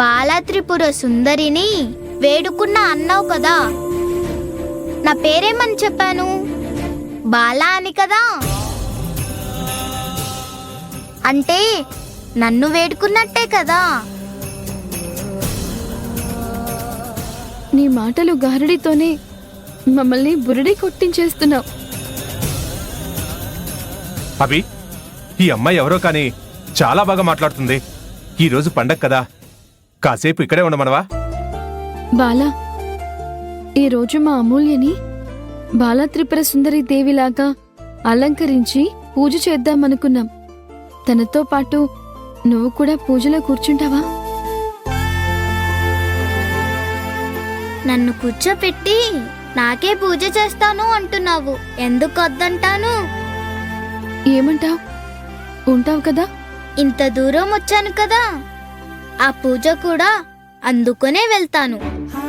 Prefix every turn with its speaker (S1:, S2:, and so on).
S1: బాలా త్రిపుర సుందరిని వేడుకున్నా అన్నావు కదా, నా పేరేమని చెప్పాను? బాలా అని కదా. అంటే నన్ను వేడుకున్నట్టే కదా.
S2: నీ మాటలు గారడితోనే మమ్మల్ని బురడి కొట్టించేస్తున్నావు.
S3: అభి, ఈ అమ్మాయి ఎవరో కానీ చాలా బాగా మాట్లాడుతుంది. ఈ రోజు పండగ కదా, కాసేపు ఇక్కడే ఉండమనవా?
S2: బాలా, ఈరోజు మా అమూల్యని బాలా త్రిపుర సుందరి దేవిలాగా అలంకరించి పూజ చేద్దామనుకున్నాం. తనతో పాటు నువ్వు కూడా పూజలో కూర్చుంటావా?
S1: నన్ను కూర్చోపెట్టి నాకే పూజ చేస్తాను అంటున్నావు, ఎందుకు వద్దంటాను?
S2: ఏమంటావ్? ఉంటావు కదా?
S1: ఇంత దూరం వచ్చాను కదా, ఆ పూజ కూడా అందుకునే వెళ్తాను.